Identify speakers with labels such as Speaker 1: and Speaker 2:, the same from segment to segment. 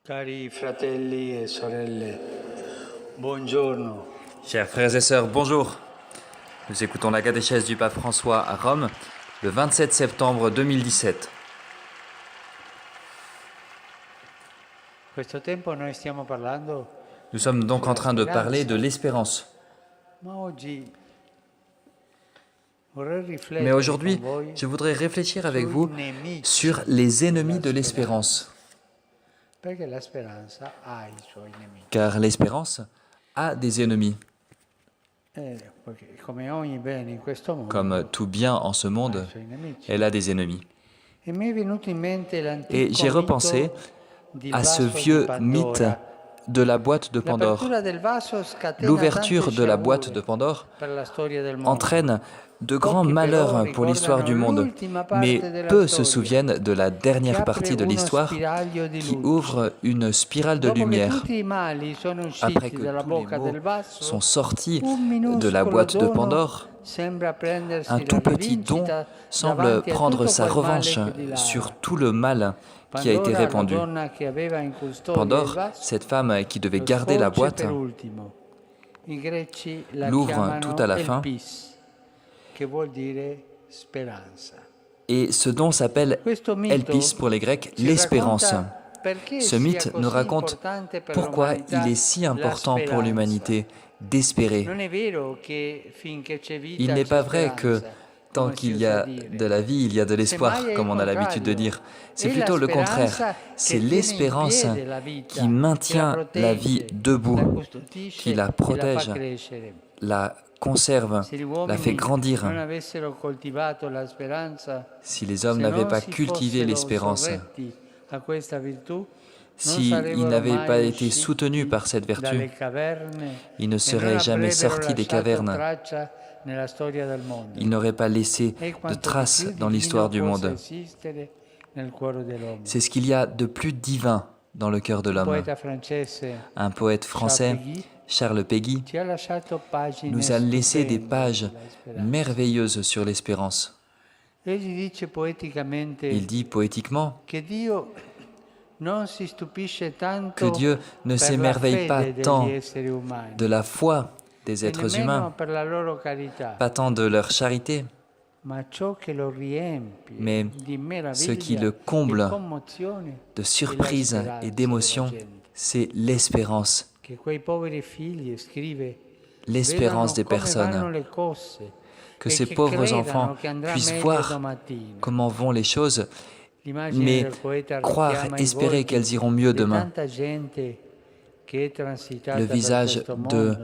Speaker 1: Cari fratelli e sorelle, buongiorno.
Speaker 2: Chers frères et sœurs, bonjour. Nous écoutons la catéchèse du pape François à Rome le 27 septembre 2017.
Speaker 1: Questo tempo noi stiamo parlando,
Speaker 2: Nous sommes donc en train de parler de l'espérance.
Speaker 1: ma oggi vorrei
Speaker 2: Mais
Speaker 1: riflettere
Speaker 2: aujourd'hui,
Speaker 1: con voi
Speaker 2: je voudrais réfléchir avec
Speaker 1: sui
Speaker 2: vous
Speaker 1: nemici
Speaker 2: sur les ennemis de
Speaker 1: della
Speaker 2: l'espérance.
Speaker 1: perché la speranza ha i suoi nemici.
Speaker 2: Car l'espérance a des ennemis.
Speaker 1: Perché come ogni bene in questo mondo
Speaker 2: Comme tout bien en ce
Speaker 1: ha i
Speaker 2: monde,
Speaker 1: suoi nemici.
Speaker 2: elle a des ennemis.
Speaker 1: E mi è venuto in mente
Speaker 2: Et
Speaker 1: l'antico
Speaker 2: j'ai repensé
Speaker 1: mito del
Speaker 2: à ce
Speaker 1: vaso di
Speaker 2: vieux mythe
Speaker 1: Pandora.
Speaker 2: de la boîte de Pandore.
Speaker 1: L'apertura del vaso scatena
Speaker 2: L'ouverture
Speaker 1: tante
Speaker 2: de la
Speaker 1: sciagure
Speaker 2: boîte de Pandore
Speaker 1: per la storia del mondo.
Speaker 2: entraîne de grands
Speaker 1: Pochi però
Speaker 2: malheurs pour l'histoire du
Speaker 1: ricordano
Speaker 2: monde,
Speaker 1: l'ultima
Speaker 2: mais
Speaker 1: parte della
Speaker 2: peu se
Speaker 1: storia,
Speaker 2: souviennent de la
Speaker 1: che
Speaker 2: dernière
Speaker 1: apre
Speaker 2: partie de
Speaker 1: uno
Speaker 2: l'histoire
Speaker 1: spiraglio di
Speaker 2: qui
Speaker 1: luce.
Speaker 2: ouvre une spirale de
Speaker 1: Dopo che
Speaker 2: lumière.
Speaker 1: tutti i mali sono
Speaker 2: Après
Speaker 1: usciti
Speaker 2: que
Speaker 1: dalla
Speaker 2: tous les
Speaker 1: bocca
Speaker 2: maux
Speaker 1: del vaso,
Speaker 2: sont sortis
Speaker 1: un
Speaker 2: de la
Speaker 1: minuscolo
Speaker 2: boîte de
Speaker 1: dono
Speaker 2: Pandore,
Speaker 1: sembra
Speaker 2: un
Speaker 1: prendersi
Speaker 2: tout
Speaker 1: la
Speaker 2: petit don
Speaker 1: rivincita
Speaker 2: semble
Speaker 1: davanti a
Speaker 2: prendre
Speaker 1: tutto
Speaker 2: sa
Speaker 1: quel male
Speaker 2: revanche
Speaker 1: che dilava.
Speaker 2: sur tout le mal qui a été
Speaker 1: Pandora, la
Speaker 2: répandu.
Speaker 1: donna che aveva in custodia il
Speaker 2: Pandore,
Speaker 1: vaso,
Speaker 2: cette femme qui devait
Speaker 1: lo
Speaker 2: garder la
Speaker 1: svolge
Speaker 2: boîte,
Speaker 1: per ultimo. I greci la
Speaker 2: l'ouvre tout à
Speaker 1: chiamano
Speaker 2: la fin.
Speaker 1: elpis, che vuol dire speranza.
Speaker 2: Et ce don s'appelle
Speaker 1: Questo mito
Speaker 2: Elpis pour les Grecs,
Speaker 1: ci
Speaker 2: l'espérance.
Speaker 1: racconta perché
Speaker 2: Ce
Speaker 1: sia
Speaker 2: mythe nous
Speaker 1: così
Speaker 2: raconte
Speaker 1: importante per
Speaker 2: pourquoi
Speaker 1: l'umanità
Speaker 2: il est si
Speaker 1: la
Speaker 2: important pour
Speaker 1: speranza.
Speaker 2: l'humanité d'espérer.
Speaker 1: Non è vero che finché c'è vita
Speaker 2: Il n'est
Speaker 1: c'è
Speaker 2: pas vrai que
Speaker 1: speranza,
Speaker 2: tant
Speaker 1: come si
Speaker 2: qu'il y
Speaker 1: usa
Speaker 2: a
Speaker 1: dire.
Speaker 2: de la vie, il y a de l'espoir,
Speaker 1: Semmai è
Speaker 2: comme
Speaker 1: il
Speaker 2: on a l'habitude de
Speaker 1: contrario.
Speaker 2: dire. C'est
Speaker 1: È la
Speaker 2: plutôt le contraire.
Speaker 1: speranza
Speaker 2: C'est
Speaker 1: che tiene in
Speaker 2: l'espérance
Speaker 1: piedi la vita,
Speaker 2: qui maintient
Speaker 1: che
Speaker 2: la vie
Speaker 1: protegge, la
Speaker 2: debout,
Speaker 1: custodisce
Speaker 2: qui la
Speaker 1: e la fa
Speaker 2: protège,
Speaker 1: crescere.
Speaker 2: la conserve,
Speaker 1: Se gli
Speaker 2: la fait
Speaker 1: uomini
Speaker 2: grandir.
Speaker 1: non avessero coltivato la speranza,
Speaker 2: Si les hommes
Speaker 1: se
Speaker 2: n'avaient
Speaker 1: non
Speaker 2: pas
Speaker 1: si
Speaker 2: cultivé
Speaker 1: fossero
Speaker 2: l'espérance,
Speaker 1: soggetti a questa virtù, non
Speaker 2: s'ils
Speaker 1: sarebbero
Speaker 2: n'avaient pas
Speaker 1: mai
Speaker 2: été soutenus
Speaker 1: usciti
Speaker 2: par cette vertu,
Speaker 1: dalle caverne
Speaker 2: ils ne
Speaker 1: e non
Speaker 2: seraient jamais
Speaker 1: avrebbero
Speaker 2: sortis des
Speaker 1: lasciato
Speaker 2: cavernes.
Speaker 1: traccia nella storia del mondo.
Speaker 2: Ils n'auraient pas laissé
Speaker 1: E
Speaker 2: de
Speaker 1: quanto di
Speaker 2: traces
Speaker 1: più
Speaker 2: dans
Speaker 1: divino
Speaker 2: l'histoire du
Speaker 1: possa
Speaker 2: monde.
Speaker 1: esistere nel cuore dell'uomo.
Speaker 2: C'est ce qu'il y a de plus divin dans le cœur de
Speaker 1: Il
Speaker 2: l'homme.
Speaker 1: poeta francese
Speaker 2: Un poète français,
Speaker 1: Péguy
Speaker 2: Charles Péguy,
Speaker 1: ci ha lasciato pagine
Speaker 2: nous a laissé des
Speaker 1: stupende
Speaker 2: pages
Speaker 1: sulla speranza.
Speaker 2: merveilleuses sur l'espérance.
Speaker 1: Egli dice poeticamente
Speaker 2: Il dit poétiquement
Speaker 1: che Dio non si stupisce
Speaker 2: que
Speaker 1: tanto
Speaker 2: Dieu ne
Speaker 1: per la
Speaker 2: s'émerveille pas
Speaker 1: fede
Speaker 2: tant
Speaker 1: degli esseri umani
Speaker 2: de la foi des
Speaker 1: e
Speaker 2: êtres
Speaker 1: nemmeno
Speaker 2: humains,
Speaker 1: per la loro carità,
Speaker 2: pas tant de leur charité,
Speaker 1: ma ciò che lo riempie
Speaker 2: mais
Speaker 1: di
Speaker 2: ce qui
Speaker 1: meraviglia,
Speaker 2: le comble
Speaker 1: di commozione,
Speaker 2: de
Speaker 1: è la
Speaker 2: surprise
Speaker 1: speranza
Speaker 2: et d'émotion,
Speaker 1: della gente.
Speaker 2: c'est l'espérance.
Speaker 1: Che quei poveri figli, scrive,
Speaker 2: L'espérance
Speaker 1: vedano
Speaker 2: des
Speaker 1: come vanno
Speaker 2: personnes.
Speaker 1: le cose
Speaker 2: Que
Speaker 1: e
Speaker 2: ces
Speaker 1: che
Speaker 2: pauvres
Speaker 1: credano
Speaker 2: enfants
Speaker 1: che andrà
Speaker 2: puissent
Speaker 1: meglio
Speaker 2: voir
Speaker 1: domattina.
Speaker 2: comment vont les choses,
Speaker 1: L'immagine
Speaker 2: mais
Speaker 1: del poeta
Speaker 2: croire,
Speaker 1: richiama i
Speaker 2: espérer
Speaker 1: volti
Speaker 2: qu'elles iront mieux
Speaker 1: di
Speaker 2: demain.
Speaker 1: tanta gente che è transitata
Speaker 2: Le
Speaker 1: per
Speaker 2: visage
Speaker 1: questo
Speaker 2: de
Speaker 1: mondo,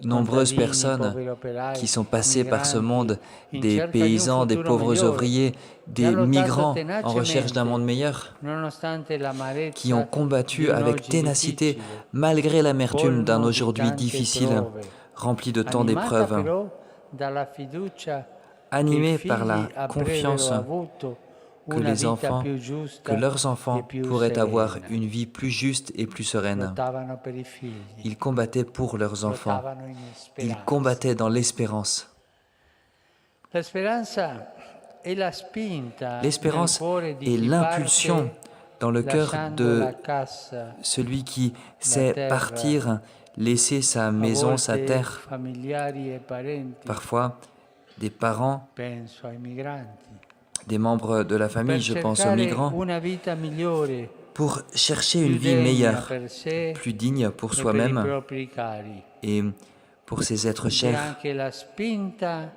Speaker 2: nombreuses
Speaker 1: contadini,
Speaker 2: personnes
Speaker 1: poveri operai,
Speaker 2: qui sont passées par ce
Speaker 1: migranti,
Speaker 2: monde,
Speaker 1: in
Speaker 2: des
Speaker 1: cerca di un
Speaker 2: paysans, des
Speaker 1: futuro
Speaker 2: pauvres
Speaker 1: migliore,
Speaker 2: ouvriers,
Speaker 1: che
Speaker 2: des
Speaker 1: hanno lottato
Speaker 2: migrants en recherche d'un monde
Speaker 1: tenacemente,
Speaker 2: meilleur,
Speaker 1: nonostante
Speaker 2: qui ont
Speaker 1: l'amarezza
Speaker 2: combattu
Speaker 1: di un
Speaker 2: avec
Speaker 1: oggi
Speaker 2: ténacité
Speaker 1: difficile,
Speaker 2: malgré l'amertume d'un
Speaker 1: colmo di
Speaker 2: aujourd'hui
Speaker 1: tante
Speaker 2: difficile,
Speaker 1: prove,
Speaker 2: rempli de tant
Speaker 1: animata
Speaker 2: d'épreuves,
Speaker 1: però dalla fiducia che i
Speaker 2: animés par la
Speaker 1: figli
Speaker 2: confiance
Speaker 1: avrebbero avuto
Speaker 2: que
Speaker 1: una
Speaker 2: les
Speaker 1: vita
Speaker 2: enfants,
Speaker 1: più
Speaker 2: que
Speaker 1: giusta
Speaker 2: leurs
Speaker 1: e
Speaker 2: enfants
Speaker 1: più
Speaker 2: pourraient avoir
Speaker 1: serena.
Speaker 2: une vie plus juste et plus sereine.
Speaker 1: Lottavano per i figli,
Speaker 2: Ils combattaient pour leurs enfants.
Speaker 1: lottavano in
Speaker 2: Ils
Speaker 1: speranza.
Speaker 2: combattaient dans l'espérance.
Speaker 1: La speranza è la spinta nel
Speaker 2: L'espérance
Speaker 1: cuore di
Speaker 2: est
Speaker 1: chi
Speaker 2: l'impulsion
Speaker 1: parte
Speaker 2: dans le cœur
Speaker 1: lasciando
Speaker 2: de
Speaker 1: la cassa,
Speaker 2: celui qui sait
Speaker 1: terra,
Speaker 2: partir, laisser sa
Speaker 1: a
Speaker 2: maison, sa
Speaker 1: volte
Speaker 2: terre,
Speaker 1: familiari e parenti,
Speaker 2: parfois des parents,
Speaker 1: penso ai migranti,
Speaker 2: des membres de la famille,
Speaker 1: per
Speaker 2: je pense aux
Speaker 1: cercare
Speaker 2: migrants,
Speaker 1: una vita migliore,
Speaker 2: pour chercher une
Speaker 1: più
Speaker 2: vie
Speaker 1: degna
Speaker 2: meilleure,
Speaker 1: per sé
Speaker 2: plus digne pour
Speaker 1: e per i
Speaker 2: soi-même
Speaker 1: propri cari.
Speaker 2: et pour ses êtres
Speaker 1: È
Speaker 2: chers.
Speaker 1: anche la spinta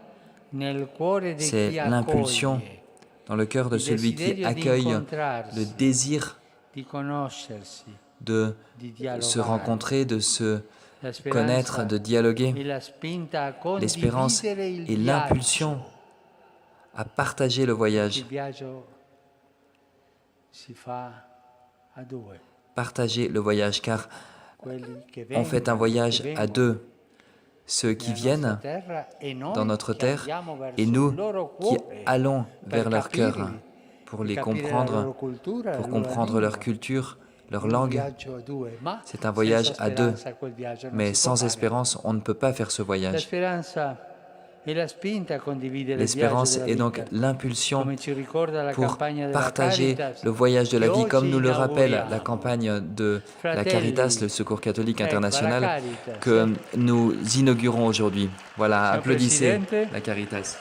Speaker 1: nel cuore di
Speaker 2: C'est
Speaker 1: chi
Speaker 2: l'impulsion
Speaker 1: accoglie,
Speaker 2: dans le cœur de
Speaker 1: il
Speaker 2: celui qui
Speaker 1: desiderio di
Speaker 2: accueille, le
Speaker 1: incontrarsi,
Speaker 2: désir
Speaker 1: di conoscersi,
Speaker 2: de
Speaker 1: di
Speaker 2: se
Speaker 1: dialogare.
Speaker 2: rencontrer, de se
Speaker 1: La
Speaker 2: connaître,
Speaker 1: speranza
Speaker 2: de dialoguer.
Speaker 1: è la spinta a
Speaker 2: L'espérance
Speaker 1: condividere il
Speaker 2: est l'impulsion à partager le
Speaker 1: Il
Speaker 2: voyage.
Speaker 1: viaggio si fa a due,
Speaker 2: Partager le voyage, car
Speaker 1: quelli che
Speaker 2: on fait un
Speaker 1: vengono,
Speaker 2: voyage
Speaker 1: che
Speaker 2: à
Speaker 1: vengono
Speaker 2: deux. Ceux qui
Speaker 1: nella nostra
Speaker 2: viennent
Speaker 1: terra e noi
Speaker 2: dans notre
Speaker 1: che
Speaker 2: terre
Speaker 1: andiamo verso
Speaker 2: et
Speaker 1: il
Speaker 2: nous
Speaker 1: loro
Speaker 2: qui
Speaker 1: cuore
Speaker 2: allons
Speaker 1: per
Speaker 2: vers leur cœur
Speaker 1: capirli,
Speaker 2: pour
Speaker 1: per
Speaker 2: les
Speaker 1: capire la
Speaker 2: comprendre,
Speaker 1: loro cultura,
Speaker 2: pour
Speaker 1: la loro
Speaker 2: comprendre leur
Speaker 1: lingua.
Speaker 2: culture, leur
Speaker 1: È un
Speaker 2: langue.
Speaker 1: viaggio a due, ma
Speaker 2: C'est un voyage
Speaker 1: senza
Speaker 2: à deux,
Speaker 1: speranza quel viaggio non
Speaker 2: mais
Speaker 1: si può
Speaker 2: sans
Speaker 1: fare.
Speaker 2: espérance, on ne peut pas faire ce
Speaker 1: La
Speaker 2: voyage.
Speaker 1: speranza è la spinta a condividere il viaggio
Speaker 2: L'espérance
Speaker 1: della
Speaker 2: est donc
Speaker 1: vita,
Speaker 2: l'impulsion
Speaker 1: come ci ricorda la
Speaker 2: pour
Speaker 1: campagna della
Speaker 2: partager
Speaker 1: Caritas,
Speaker 2: le voyage de la
Speaker 1: che
Speaker 2: vie, comme
Speaker 1: oggi
Speaker 2: nous le rappelle la
Speaker 1: inauguriamo.
Speaker 2: campagne de la
Speaker 1: Fratelli,
Speaker 2: Caritas, le Secours catholique
Speaker 1: ecco, la
Speaker 2: international,
Speaker 1: Caritas,
Speaker 2: que nous inaugurons aujourd'hui. Voilà,
Speaker 1: Signor
Speaker 2: applaudissez
Speaker 1: Presidente,
Speaker 2: la Caritas.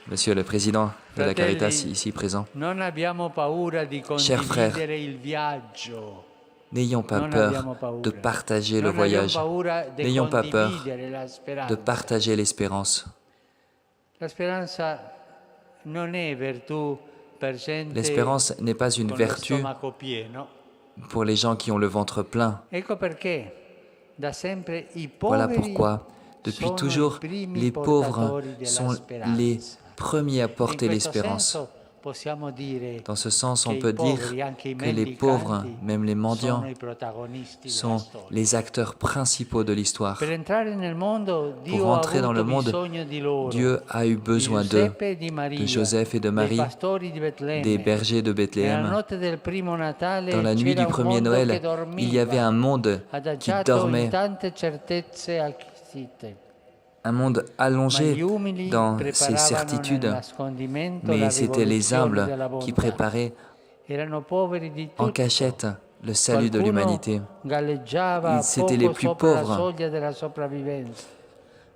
Speaker 2: Monsieur le Président de la Caritas,
Speaker 1: fratelli,
Speaker 2: ici présent,
Speaker 1: non abbiamo paura di
Speaker 2: chers frères,
Speaker 1: condividere il viaggio.
Speaker 2: n'ayons pas
Speaker 1: Non
Speaker 2: peur
Speaker 1: abbiamo
Speaker 2: de
Speaker 1: paura.
Speaker 2: partager le
Speaker 1: Non abbiamo
Speaker 2: voyage.
Speaker 1: paura di
Speaker 2: N'ayons pas peur
Speaker 1: condividere la
Speaker 2: de
Speaker 1: speranza.
Speaker 2: partager l'espérance.
Speaker 1: La speranza non è virtù per gente
Speaker 2: L'espérance n'est pas une
Speaker 1: con lo
Speaker 2: vertu
Speaker 1: stomaco pieno.
Speaker 2: pour les gens qui ont le ventre plein.
Speaker 1: Ecco perché da sempre i
Speaker 2: Voilà
Speaker 1: poveri
Speaker 2: pourquoi, depuis
Speaker 1: sono
Speaker 2: toujours,
Speaker 1: i primi
Speaker 2: les pauvres
Speaker 1: portatori della
Speaker 2: sont
Speaker 1: speranza.
Speaker 2: les premiers à
Speaker 1: In
Speaker 2: porter
Speaker 1: questo
Speaker 2: l'espérance.
Speaker 1: senso possiamo dire
Speaker 2: Dans ce sens,
Speaker 1: che
Speaker 2: on
Speaker 1: i
Speaker 2: peut dire
Speaker 1: poveri, anche i
Speaker 2: que les pauvres,
Speaker 1: mendicanti,
Speaker 2: même les mendiants,
Speaker 1: sono i protagonisti della
Speaker 2: sont
Speaker 1: storia.
Speaker 2: les acteurs principaux de l'histoire.
Speaker 1: Per entrare nel mondo,
Speaker 2: Pour
Speaker 1: Dio ha
Speaker 2: entrer dans
Speaker 1: avuto
Speaker 2: le monde,
Speaker 1: bisogno di loro,
Speaker 2: Dieu a eu
Speaker 1: di
Speaker 2: besoin d'eux,
Speaker 1: Giuseppe e di Maria,
Speaker 2: de Joseph et de
Speaker 1: dei
Speaker 2: Marie,
Speaker 1: pastori di Betlemme.
Speaker 2: des bergers de
Speaker 1: Nella
Speaker 2: Bethléem.
Speaker 1: notte del primo Natale
Speaker 2: Dans la nuit
Speaker 1: c'era
Speaker 2: du
Speaker 1: un
Speaker 2: premier
Speaker 1: mondo
Speaker 2: Noël,
Speaker 1: che dormiva,
Speaker 2: il y avait un monde qui
Speaker 1: adagiato in
Speaker 2: dormait,
Speaker 1: tante certezze acquisite.
Speaker 2: un monde
Speaker 1: Ma
Speaker 2: allongé
Speaker 1: gli umili
Speaker 2: dans ses
Speaker 1: preparavano nel
Speaker 2: certitudes,
Speaker 1: nascondimento la
Speaker 2: mais c'étaient les
Speaker 1: rivoluzione
Speaker 2: humbles
Speaker 1: della
Speaker 2: qui
Speaker 1: bontà.
Speaker 2: préparaient
Speaker 1: Erano poveri di
Speaker 2: en
Speaker 1: tutto.
Speaker 2: cachette le salut de
Speaker 1: Qualcuno
Speaker 2: l'humanité.
Speaker 1: galleggiava
Speaker 2: C'étaient les
Speaker 1: poco
Speaker 2: plus
Speaker 1: sopra la
Speaker 2: pauvres.
Speaker 1: soglia della sopravvivenza,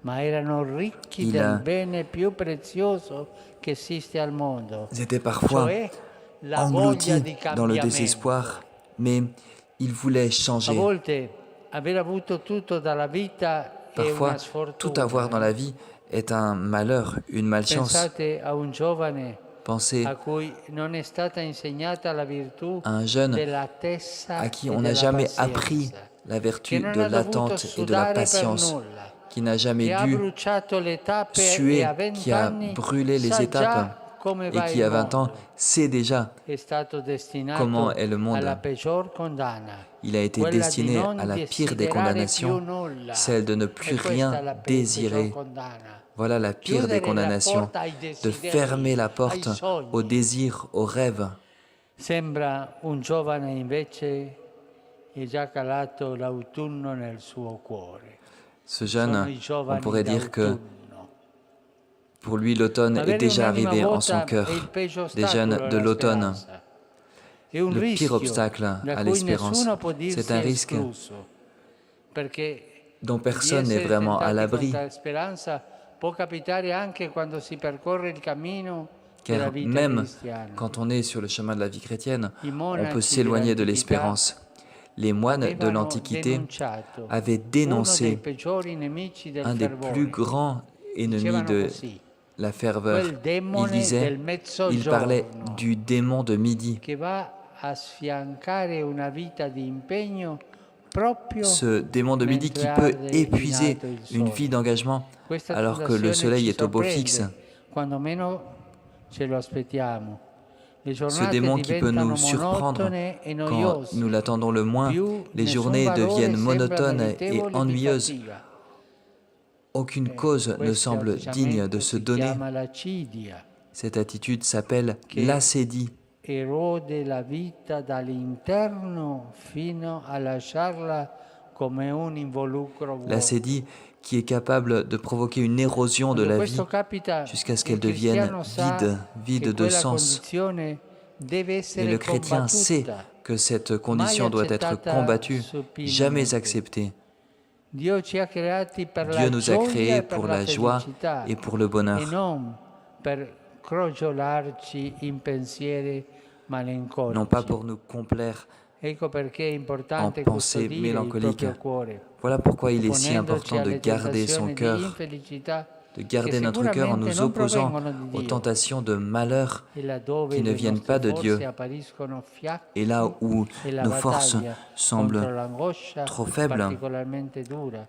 Speaker 1: ma erano ricchi
Speaker 2: Il
Speaker 1: del
Speaker 2: a-
Speaker 1: bene più prezioso che esiste al mondo,
Speaker 2: Ils étaient parfois
Speaker 1: cioè la voglia
Speaker 2: engloutis
Speaker 1: di
Speaker 2: dans le
Speaker 1: cambiamento.
Speaker 2: désespoir, mais ils voulaient
Speaker 1: A
Speaker 2: changer.
Speaker 1: volte aver avuto tutto dalla vita è
Speaker 2: Parfois,
Speaker 1: una sfortuna.
Speaker 2: tout avoir dans la vie est un malheur, une malchance.
Speaker 1: Pensate a un giovane
Speaker 2: Pensez
Speaker 1: a cui non è stata insegnata la virtù
Speaker 2: à un jeune
Speaker 1: dell'attesa
Speaker 2: à qui
Speaker 1: e
Speaker 2: on n'a
Speaker 1: della
Speaker 2: jamais
Speaker 1: pazienza,
Speaker 2: appris la
Speaker 1: che
Speaker 2: vertu
Speaker 1: non
Speaker 2: de
Speaker 1: ha dovuto
Speaker 2: l'attente et de la
Speaker 1: sudare per
Speaker 2: patience,
Speaker 1: nulla,
Speaker 2: qui n'a jamais
Speaker 1: che ha
Speaker 2: dû
Speaker 1: bruciato le tappe e
Speaker 2: suer,
Speaker 1: a 20
Speaker 2: qui a
Speaker 1: anni
Speaker 2: brûlé les
Speaker 1: sa
Speaker 2: étapes
Speaker 1: già come
Speaker 2: et
Speaker 1: va
Speaker 2: qui
Speaker 1: il
Speaker 2: à 20 ans
Speaker 1: mondo.
Speaker 2: sait déjà
Speaker 1: È stato destinato
Speaker 2: comment est le monde.
Speaker 1: alla peggior condanna.
Speaker 2: Il a été
Speaker 1: quella di
Speaker 2: destiné
Speaker 1: non
Speaker 2: à la pire des
Speaker 1: desiderare
Speaker 2: condamnations,
Speaker 1: più nulla.
Speaker 2: celle de ne
Speaker 1: E
Speaker 2: plus
Speaker 1: questa è
Speaker 2: rien
Speaker 1: la
Speaker 2: désirer.
Speaker 1: peggior condanna.
Speaker 2: Voilà la pire
Speaker 1: Chiudere
Speaker 2: des
Speaker 1: la
Speaker 2: condamnations,
Speaker 1: porta ai
Speaker 2: de
Speaker 1: desideri,
Speaker 2: fermer la
Speaker 1: ai
Speaker 2: porte
Speaker 1: sogni.
Speaker 2: aux désirs, aux rêves.
Speaker 1: Sembra un giovane invece è già calato l'autunno nel suo cuore.
Speaker 2: Ce
Speaker 1: Sono
Speaker 2: jeune,
Speaker 1: i
Speaker 2: on
Speaker 1: giovani
Speaker 2: pourrait dire que
Speaker 1: d'autunno.
Speaker 2: pour lui l'automne est
Speaker 1: Avere
Speaker 2: déjà
Speaker 1: un'anima
Speaker 2: arrivé en
Speaker 1: vuota
Speaker 2: son cœur.
Speaker 1: è il peggio
Speaker 2: Des jeunes
Speaker 1: ostacolo
Speaker 2: de
Speaker 1: alla
Speaker 2: l'automne,
Speaker 1: speranza. È un
Speaker 2: le pire
Speaker 1: rischio
Speaker 2: obstacle
Speaker 1: da
Speaker 2: à
Speaker 1: cui
Speaker 2: l'espérance.
Speaker 1: nessuno può dirsi
Speaker 2: C'est un risque
Speaker 1: escluso, perché
Speaker 2: dont
Speaker 1: di
Speaker 2: personne n'est
Speaker 1: essere
Speaker 2: vraiment à
Speaker 1: tentati
Speaker 2: l'abri,
Speaker 1: contro la speranza può capitare anche quando si percorre il cammino della
Speaker 2: car
Speaker 1: vita
Speaker 2: même
Speaker 1: cristiana.
Speaker 2: quand on est sur le chemin de la vie chrétienne,
Speaker 1: I
Speaker 2: on
Speaker 1: monaci
Speaker 2: peut s'éloigner de
Speaker 1: dell'antichità
Speaker 2: l'espérance. Les moines de
Speaker 1: avevano
Speaker 2: l'Antiquité
Speaker 1: denunciato
Speaker 2: avaient
Speaker 1: uno
Speaker 2: dénoncé
Speaker 1: dei peggiori nemici del
Speaker 2: un des
Speaker 1: fervore.
Speaker 2: plus grands ennemis
Speaker 1: Dicevano
Speaker 2: de
Speaker 1: così:
Speaker 2: la ferveur.
Speaker 1: quel
Speaker 2: Il
Speaker 1: demone del
Speaker 2: disait, il parlait
Speaker 1: mezzogiorno
Speaker 2: du démon de midi.
Speaker 1: che va a sfiancare una vita di impegno proprio
Speaker 2: Ce démon de midi qui
Speaker 1: mentre
Speaker 2: peut
Speaker 1: arde
Speaker 2: épuiser
Speaker 1: inato il
Speaker 2: une
Speaker 1: sole.
Speaker 2: vie d'engagement
Speaker 1: Questa
Speaker 2: alors que le
Speaker 1: tentazione
Speaker 2: soleil
Speaker 1: ci
Speaker 2: est au beau
Speaker 1: sorprende
Speaker 2: fixe.
Speaker 1: quando meno ce lo aspettiamo. Le
Speaker 2: Ce
Speaker 1: giornate
Speaker 2: démon qui peut
Speaker 1: diventano
Speaker 2: nous surprendre
Speaker 1: monotone e
Speaker 2: quand
Speaker 1: noiose.
Speaker 2: nous l'attendons le moins.
Speaker 1: Più
Speaker 2: Les
Speaker 1: nessun
Speaker 2: journées
Speaker 1: valore
Speaker 2: deviennent
Speaker 1: sembra
Speaker 2: monotones et
Speaker 1: meritevole di
Speaker 2: ennuyeuses.
Speaker 1: fatica.
Speaker 2: Aucune cause ne
Speaker 1: Questo
Speaker 2: semble digne de
Speaker 1: atteggiamento
Speaker 2: se
Speaker 1: si
Speaker 2: donner.
Speaker 1: chiama l'acidia,
Speaker 2: Cette attitude s'appelle
Speaker 1: Che-
Speaker 2: l'acédie.
Speaker 1: erode la vita dall'interno fino a lasciarla come un involucro vuoto.
Speaker 2: L'acédie qui est capable de provoquer une érosion de
Speaker 1: Quando
Speaker 2: la vie
Speaker 1: questo capita,
Speaker 2: jusqu'à ce
Speaker 1: il
Speaker 2: qu'elle devienne
Speaker 1: cristiano sa
Speaker 2: vide
Speaker 1: che
Speaker 2: de
Speaker 1: quella
Speaker 2: sens.
Speaker 1: condizione deve
Speaker 2: Et
Speaker 1: essere
Speaker 2: le chrétien sait
Speaker 1: combattuta.
Speaker 2: que cette condition
Speaker 1: mai
Speaker 2: doit être
Speaker 1: accettata
Speaker 2: combattue,
Speaker 1: supinamente.
Speaker 2: jamais acceptée.
Speaker 1: Dio ci ha creati per
Speaker 2: Dieu
Speaker 1: la
Speaker 2: nous a
Speaker 1: gioia
Speaker 2: créés
Speaker 1: e per
Speaker 2: pour
Speaker 1: la
Speaker 2: la joie
Speaker 1: felicità
Speaker 2: et pour le
Speaker 1: e
Speaker 2: bonheur,
Speaker 1: non per crogiolarci in pensieri malinconici.
Speaker 2: non pas pour nous complaire
Speaker 1: Ecco perché è importante
Speaker 2: en pensées
Speaker 1: custodire il
Speaker 2: mélancoliques.
Speaker 1: proprio cuore,
Speaker 2: Voilà pourquoi il est si
Speaker 1: opponendoci
Speaker 2: important de
Speaker 1: alle
Speaker 2: garder son
Speaker 1: tentazioni di
Speaker 2: cœur,
Speaker 1: infelicità
Speaker 2: de garder
Speaker 1: che
Speaker 2: notre cœur en
Speaker 1: sicuramente
Speaker 2: nous
Speaker 1: non
Speaker 2: opposant
Speaker 1: provengono di
Speaker 2: aux
Speaker 1: Dio.
Speaker 2: tentations de malheur
Speaker 1: E laddove
Speaker 2: qui ne
Speaker 1: le
Speaker 2: viennent
Speaker 1: nostre
Speaker 2: pas de
Speaker 1: forze
Speaker 2: Dieu.
Speaker 1: appariscono fiacche
Speaker 2: Et là où
Speaker 1: e la
Speaker 2: nos forces
Speaker 1: battaglia
Speaker 2: semblent
Speaker 1: contro l'angoscia
Speaker 2: trop faibles,
Speaker 1: particolarmente dura,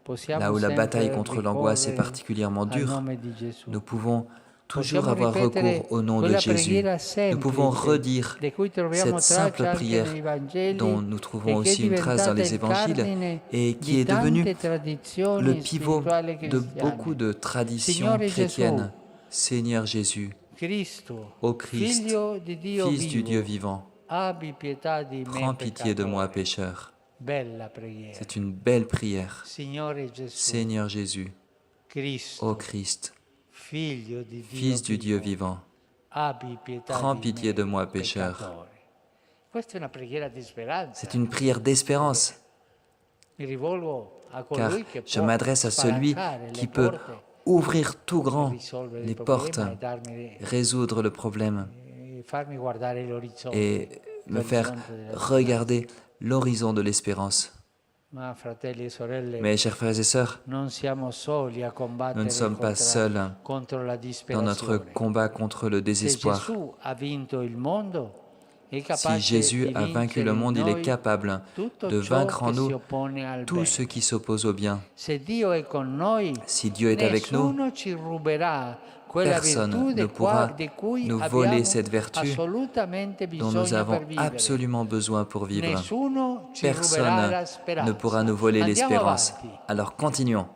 Speaker 1: possiamo
Speaker 2: là où la
Speaker 1: sempre
Speaker 2: bataille contre l'angoisse est
Speaker 1: ricorrere
Speaker 2: particulièrement
Speaker 1: al
Speaker 2: dure,
Speaker 1: nome di Gesù.
Speaker 2: nous pouvons toujours
Speaker 1: Possiamo
Speaker 2: avoir
Speaker 1: ripetere
Speaker 2: recours au nom de
Speaker 1: quella
Speaker 2: Jésus.
Speaker 1: preghiera
Speaker 2: Nous pouvons
Speaker 1: semplice,
Speaker 2: redire
Speaker 1: di cui troviamo
Speaker 2: cette
Speaker 1: traccia
Speaker 2: simple
Speaker 1: anche
Speaker 2: prière
Speaker 1: nei Vangeli
Speaker 2: dont nous trouvons
Speaker 1: e che è
Speaker 2: aussi une trace dans
Speaker 1: diventata
Speaker 2: les
Speaker 1: il
Speaker 2: évangiles
Speaker 1: cardine
Speaker 2: et qui
Speaker 1: di
Speaker 2: est devenue
Speaker 1: tante tradizioni
Speaker 2: le pivot
Speaker 1: spirituali
Speaker 2: de
Speaker 1: cristiane.
Speaker 2: beaucoup de traditions
Speaker 1: Signore Gesù,
Speaker 2: chrétiennes. Seigneur Jésus,
Speaker 1: Cristo,
Speaker 2: ô Christ,
Speaker 1: Figlio di Dio
Speaker 2: Fils du
Speaker 1: vivo,
Speaker 2: Dieu vivant,
Speaker 1: abbi pietà di me
Speaker 2: prends pitié de moi,
Speaker 1: peccatore.
Speaker 2: pécheur.
Speaker 1: Bella preghiera.
Speaker 2: C'est une belle prière.
Speaker 1: Signore Gesù,
Speaker 2: Seigneur Jésus,
Speaker 1: Cristo,
Speaker 2: Ô Christ,
Speaker 1: Figlio di Dio
Speaker 2: Fils du Dieu
Speaker 1: vivo,
Speaker 2: vivant,
Speaker 1: abbi pietà
Speaker 2: prends
Speaker 1: di
Speaker 2: pitié
Speaker 1: me,
Speaker 2: de moi, pécheur.
Speaker 1: peccatore. Questa è una preghiera di speranza.
Speaker 2: C'est une prière d'espérance,
Speaker 1: Mi rivolgo a
Speaker 2: car
Speaker 1: colui che
Speaker 2: je
Speaker 1: può
Speaker 2: m'adresse à celui
Speaker 1: spalancare
Speaker 2: qui
Speaker 1: le
Speaker 2: peut
Speaker 1: porte
Speaker 2: ouvrir tout grand
Speaker 1: risolvere
Speaker 2: les
Speaker 1: il
Speaker 2: portes,
Speaker 1: problema e darmi
Speaker 2: résoudre le problème
Speaker 1: farmi guardare l'orizzonte.
Speaker 2: et me faire
Speaker 1: l'orizzonte della speranza.
Speaker 2: regarder l'horizon de l'espérance.
Speaker 1: Ma fratelli e sorelle,
Speaker 2: Mes chers frères et sœurs,
Speaker 1: non siamo soli a combattere
Speaker 2: nous ne sommes pas seuls
Speaker 1: contro la
Speaker 2: dans notre
Speaker 1: disperazione.
Speaker 2: combat contre le
Speaker 1: Se
Speaker 2: désespoir.
Speaker 1: Gesù ha vinto il mondo, è
Speaker 2: Si
Speaker 1: capace
Speaker 2: Jésus
Speaker 1: di
Speaker 2: a vaincu le
Speaker 1: vincere in
Speaker 2: monde, il est
Speaker 1: noi
Speaker 2: capable
Speaker 1: tutto
Speaker 2: de
Speaker 1: ciò
Speaker 2: vaincre en
Speaker 1: che si
Speaker 2: nous
Speaker 1: oppone al
Speaker 2: tout
Speaker 1: bene.
Speaker 2: ce qui s'oppose au bien.
Speaker 1: Se Dio è con noi,
Speaker 2: Si Dieu est avec nous,
Speaker 1: nessuno ci ruberà quella
Speaker 2: personne
Speaker 1: virtù
Speaker 2: ne pourra
Speaker 1: di cui
Speaker 2: nous
Speaker 1: abbiamo
Speaker 2: voler cette vertu
Speaker 1: assolutamente
Speaker 2: dont nous
Speaker 1: bisogno
Speaker 2: avons
Speaker 1: per vivere.
Speaker 2: absolument besoin pour vivre.
Speaker 1: Nessuno ci ruberà la
Speaker 2: Personne
Speaker 1: speranza.
Speaker 2: ne pourra nous voler
Speaker 1: Andiamo
Speaker 2: l'espérance.
Speaker 1: avanti.
Speaker 2: Alors continuons.